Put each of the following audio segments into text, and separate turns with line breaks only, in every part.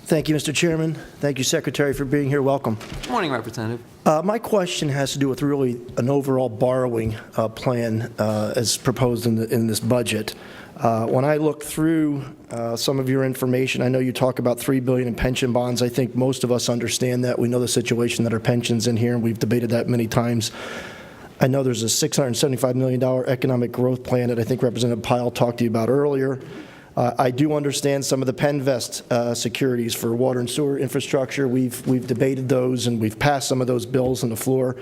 Thank you, Mr. Chairman. Thank you, Secretary, for being here. Welcome.
Good morning, Representative.
My question has to do with really an overall borrowing plan as proposed in this budget. When I look through some of your information, I know you talk about $3 billion in pension bonds. I think most of us understand that. We know the situation that our pensions in here, and we've debated that many times. I know there's a $675 million economic growth plan that I think Representative Pyle talked to you about earlier. I do understand some of the Penvest securities for water and sewer infrastructure. We've debated those, and we've passed some of those bills on the floor.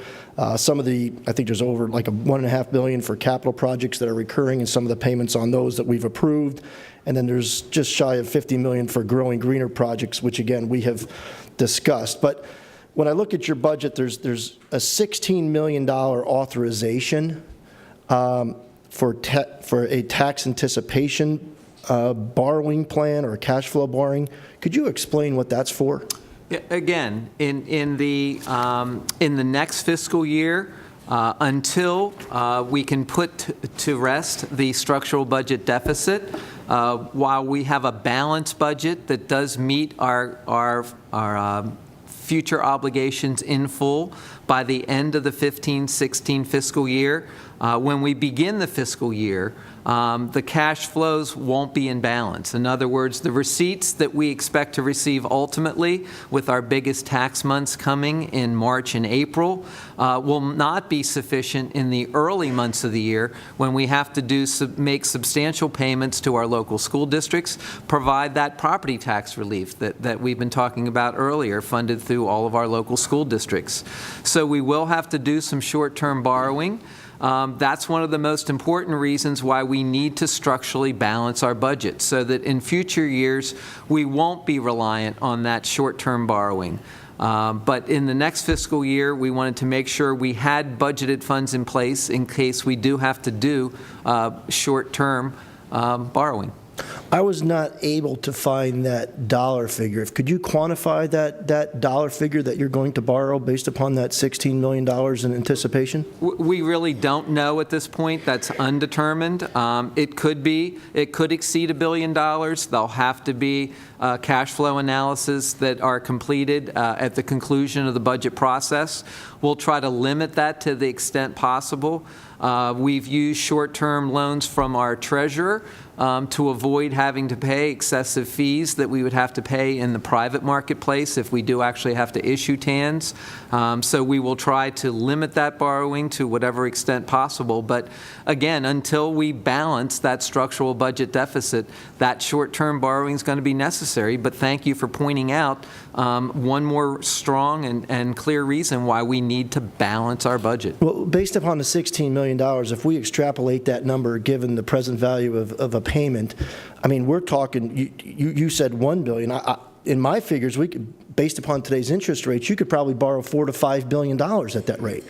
Some of the, I think there's over like $1.5 billion for capital projects that are recurring, and some of the payments on those that we've approved. And then there's just shy of $50 million for growing greener projects, which again we have discussed. But when I look at your budget, there's a $16 million authorization for a tax anticipation borrowing plan or a cash flow borrowing. Could you explain what that's for?
Again, in the next fiscal year, until we can put to rest the structural budget deficit, while we have a balanced budget that does meet our future obligations in full by the end of the 15-16 fiscal year, when we begin the fiscal year, the cash flows won't be in balance. In other words, the receipts that we expect to receive ultimately with our biggest tax months coming in March and April will not be sufficient in the early months of the year when we have to make substantial payments to our local school districts, provide that property tax relief that we've been talking about earlier, funded through all of our local school districts. So we will have to do some short-term borrowing. That's one of the most important reasons why we need to structurally balance our budget, so that in future years we won't be reliant on that short-term borrowing. But in the next fiscal year, we wanted to make sure we had budgeted funds in place in case we do have to do short-term borrowing.
I was not able to find that dollar figure. Could you quantify that dollar figure that you're going to borrow based upon that $16 million in anticipation?
We really don't know at this point. That's undetermined. It could exceed $1 billion. There'll have to be cash flow analysis that are completed at the conclusion of the budget process. We'll try to limit that to the extent possible. We've used short-term loans from our treasurer to avoid having to pay excessive fees that we would have to pay in the private marketplace if we do actually have to issue TANs. So we will try to limit that borrowing to whatever extent possible. But again, until we balance that structural budget deficit, that short-term borrowing is going to be necessary. But thank you for pointing out one more strong and clear reason why we need to balance our budget.
Well, based upon the $16 million, if we extrapolate that number, given the present value of a payment, I mean, we're talking, you said $1 billion. In my figures, we could, based upon today's interest rates, you could probably borrow $4 to $5 billion at that rate.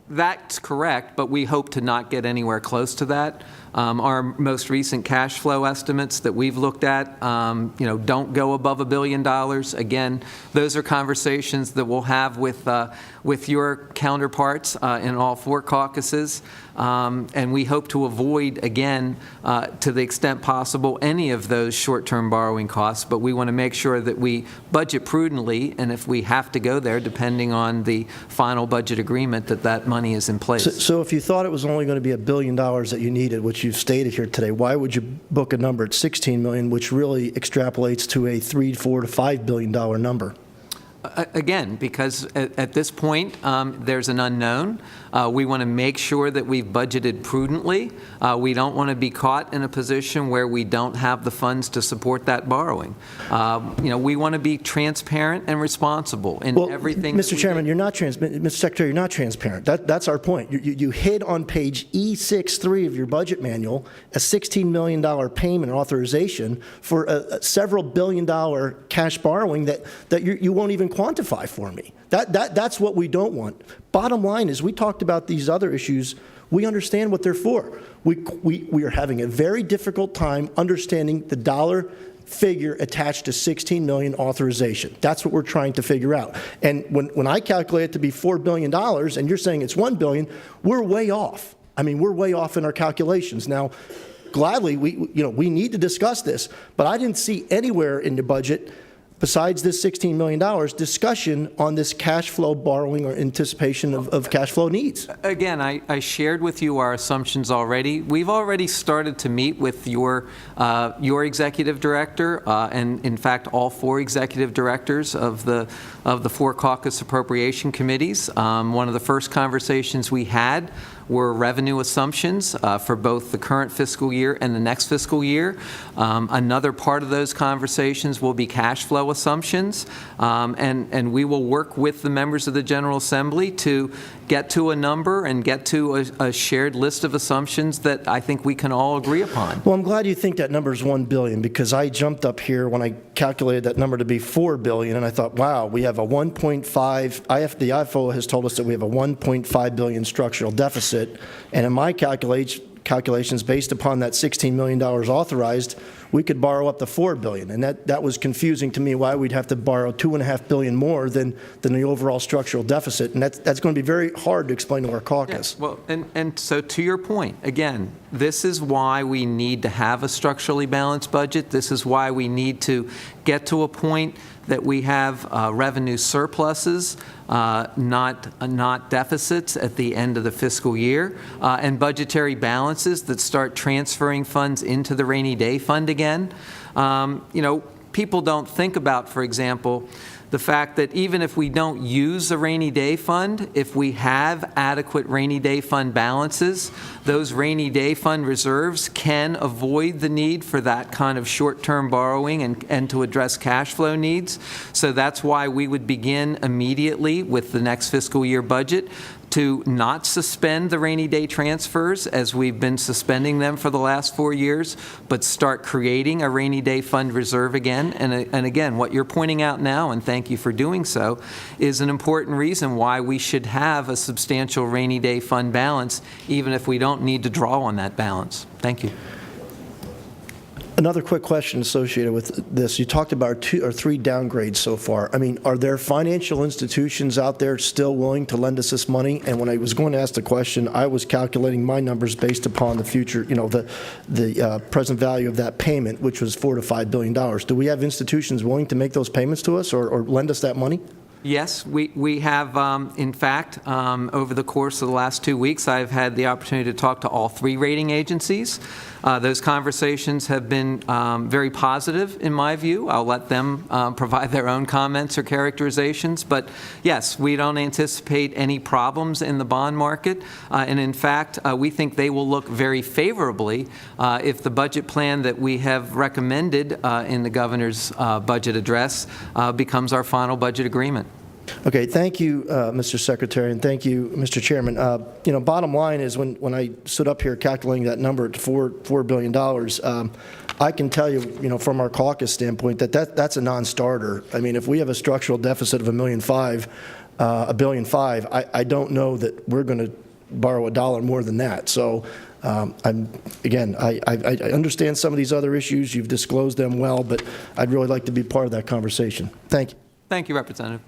That's correct, but we hope to not get anywhere close to that. Our most recent cash flow estimates that we've looked at, don't go above $1 billion. Again, those are conversations that we'll have with your counterparts in all four caucuses, and we hope to avoid, again, to the extent possible, any of those short-term borrowing costs. But we want to make sure that we budget prudently, and if we have to go there, depending on the final budget agreement, that money is in place.
So if you thought it was only going to be $1 billion that you needed, which you've stated here today, why would you book a number at $16 million, which really extrapolates to a $3, $4 to $5 billion number?
Again, because at this point, there's an unknown. We want to make sure that we've budgeted prudently. We don't want to be caught in a position where we don't have the funds to support that borrowing. We want to be transparent and responsible in everything.
Mr. Chairman, you're not Mr. Secretary, you're not transparent. That's our point. You hid on page E63 of your budget manual a $16 million payment authorization for a several billion-dollar cash borrowing that you won't even quantify for me. That's what we don't want. Bottom line is, we talked about these other issues. We understand what they're for. We are having a very difficult time understanding the dollar figure attached to $16 million authorization. That's what we're trying to figure out. And when I calculate it to be $4 billion and you're saying it's $1 billion, we're way off. I mean, we're way off in our calculations. Now, gladly, we need to discuss this, but I didn't see anywhere in the budget, besides this $16 million, discussion on this cash flow borrowing or anticipation of cash flow needs.
Again, I shared with you our assumptions already. We've already started to meet with your executive director, and in fact, all 4 executive directors of the 4 caucus appropriation committees. One of the first conversations we had were revenue assumptions for both the current fiscal year and the next fiscal year. Another part of those conversations will be cash flow assumptions, and we will work with the members of the General Assembly to get to a number and get to a shared list of assumptions that I think we can all agree upon.
Well, I'm glad you think that number is $1 billion, because I jumped up here when I calculated that number to be $4 billion, and I thought, wow, we have a 1.5, the IFO has told us that we have a $1.5 billion structural deficit, and in my calculations, based upon that $16 million authorized, we could borrow up to $4 billion, and that was confusing to me, why we'd have to borrow $2.5 billion more than the overall structural deficit, and that's going to be very hard to explain to our caucus.
Yes, well, and so to your point, again, this is why we need to have a structurally balanced budget. This is why we need to get to a point that we have revenue surpluses, not deficits at the end of the fiscal year, and budgetary balances that start transferring funds into the rainy day fund again. People don't think about, for example, the fact that even if we don't use the rainy day fund, if we have adequate rainy day fund balances, those rainy day fund reserves can avoid the need for that kind of short-term borrowing and to address cash flow needs. So that's why we would begin immediately with the next fiscal year budget to not suspend the rainy day transfers as we've been suspending them for the last 4 years, but start creating a rainy day fund reserve again. And again, what you're pointing out now, and thank you for doing so, is an important reason why we should have a substantial rainy day fund balance, even if we don't need to draw on that balance. Thank you.
Another quick question associated with this. You talked about 2 or 3 downgrades so far. I mean, are there financial institutions out there still willing to lend us this money? And when I was going to ask the question, I was calculating my numbers based upon the future, the present value of that payment, which was $4 to $5 billion. Do we have institutions willing to make those payments to us or lend us that money?
Yes, we have, in fact, over the course of the last 2 weeks, I've had the opportunity to talk to all 3 rating agencies. Those conversations have been very positive, in my view. I'll let them provide their own comments or characterizations. But yes, we don't anticipate any problems in the bond market. And in fact, we think they will look very favorably if the budget plan that we have recommended in the governor's budget address becomes our final budget agreement.
Okay, thank you, Mr. Secretary, and thank you, Mr. Chairman. Bottom line is when I stood up here calculating that number at $4 billion, I can tell you, from our caucus standpoint, that's a non-starter. I mean, if we have a structural deficit of $1.5 billion, I don't know that we're going to borrow $1 more than that. So, I understand some of these other issues. You've disclosed them well, but I'd really like to be part of that conversation. Thank you.
Thank you, Representative.